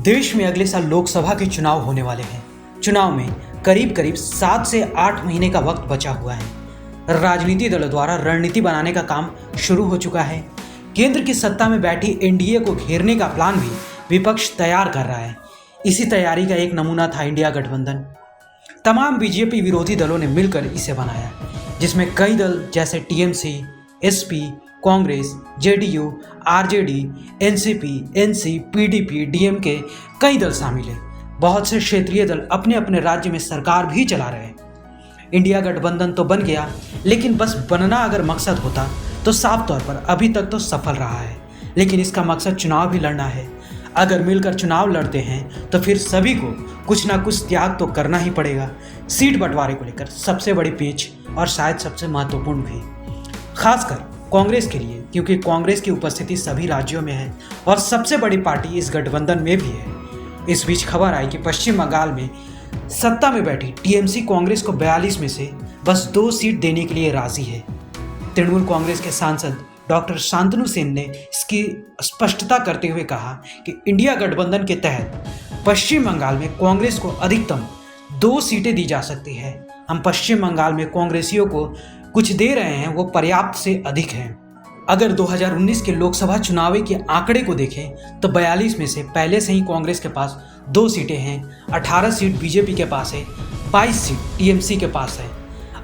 देश में अगले साल लोकसभा के चुनाव होने वाले हैं। चुनाव में करीब करीब 7 से 8 महीने का वक्त बचा हुआ है। राजनीतिक दलों द्वारा रणनीति बनाने का काम शुरू हो चुका है। केंद्र की सत्ता में बैठी एनडीए को घेरने का प्लान भी विपक्ष तैयार कर रहा है। इसी तैयारी का एक नमूना था इंडिया गठबंधन। तमाम बीजेपी विरोधी दलों ने मिलकर इसे बनाया, जिसमें कई दल जैसे TMC, SP, Congress, JDU, RJD, NCP, NC, PDP, DMK कई दल शामिल हैं। बहुत से क्षेत्रीय दल अपने अपने राज्य में सरकार भी चला रहे हैं। इंडिया गठबंधन तो बन गया, लेकिन बस बनना अगर मकसद होता तो साफ तौर पर अभी तक तो सफल रहा है। लेकिन इसका मकसद चुनाव भी लड़ना है। अगर मिलकर चुनाव लड़ते हैं तो फिर सभी को कुछ ना कुछ त्याग तो करना ही पड़ेगा। सीट बंटवारे को लेकर सबसे बड़ी पेच और शायद सबसे महत्वपूर्ण भी, खासकर कांग्रेस के लिए, क्योंकि कांग्रेस की उपस्थिति सभी राज्यों में है और सबसे बड़ी पार्टी इस गठबंधन में भी है। इस बीच खबर आई कि पश्चिम बंगाल में सत्ता में बैठी टीएमसी कांग्रेस को 42 में से बस 2 सीट देने के लिए राजी है। तृणमूल कांग्रेस के सांसद डॉक्टर शांतनु सेन ने इसकी स्पष्टता करते हुए कहा कि इंडिया गठबंधन के तहत पश्चिम बंगाल में कांग्रेस को अधिकतम 2 सीटें दी जा सकती है। हम पश्चिम बंगाल में कांग्रेसियों को कुछ दे रहे हैं, वो पर्याप्त से अधिक हैं। अगर 2019 के लोकसभा चुनाव के आंकड़े को देखें तो 42 में से पहले से ही कांग्रेस के पास 2 सीटें हैं, 18 सीट बीजेपी के पास है, 22 सीट टीएमसी के पास है।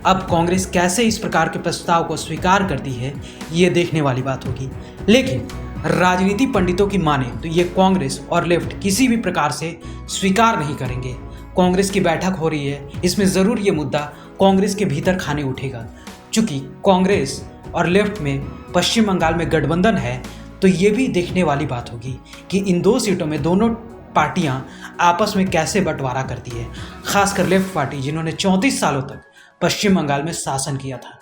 अब कांग्रेस कैसे इस प्रकार के प्रस्ताव को स्वीकार करती है, ये देखने वाली बात होगी। लेकिन राजनीति पंडितों की माने तो ये कांग्रेस और लेफ्ट किसी भी प्रकार से स्वीकार नहीं करेंगे। कांग्रेस की बैठक हो रही है, इसमें ज़रूर ये मुद्दा कांग्रेस के भीतर खाने उठेगा। चूंकि कांग्रेस और लेफ्ट में पश्चिम बंगाल में गठबंधन है, तो ये भी देखने वाली बात होगी कि इन 2 सीटों में दोनों पार्टियां आपस में कैसे बंटवारा करती है। खासकर लेफ्ट पार्टी, जिन्होंने 34 सालों तक पश्चिम बंगाल में शासन किया था।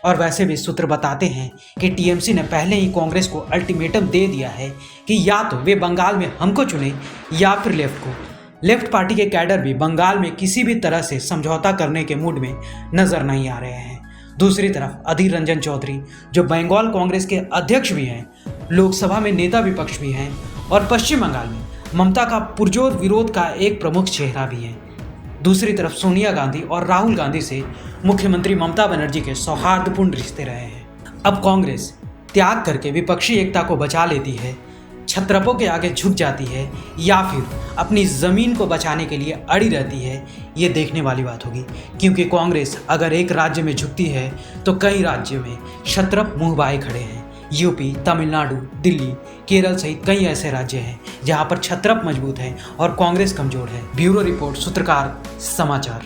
और वैसे भी सूत्र बताते हैं कि टीएमसी ने पहले ही कांग्रेस को अल्टीमेटम दे दिया है कि या तो वे बंगाल में हमको चुने या फिर लेफ्ट को। लेफ्ट पार्टी के कैडर भी बंगाल में किसी भी तरह से समझौता करने के मूड में नजर नहीं आ रहे हैं। दूसरी तरफ अधीर रंजन चौधरी, जो बंगाल कांग्रेस के अध्यक्ष भी हैं, लोकसभा में नेता विपक्ष भी हैं और पश्चिम बंगाल में ममता का पुरजोर विरोध का एक प्रमुख चेहरा भी हैं। दूसरी तरफ सोनिया गांधी और राहुल गांधी से मुख्यमंत्री ममता बनर्जी के सौहार्दपूर्ण रिश्ते रहे हैं। अब कांग्रेस त्याग करके विपक्षी एकता को बचा लेती है, छत्रपों के आगे झुक जाती है, या फिर अपनी ज़मीन को बचाने के लिए अड़ी रहती है, ये देखने वाली बात होगी। क्योंकि कांग्रेस अगर एक राज्य में झुकती है तो कई राज्यों में क्षत्रप मुंह बाए खड़े हैं। यूपी, तमिलनाडु, दिल्ली, केरल सहित कई ऐसे राज्य हैं जहां पर क्षत्रप मजबूत है और कांग्रेस कमजोर है। ब्यूरो रिपोर्ट, सूत्रकार समाचार।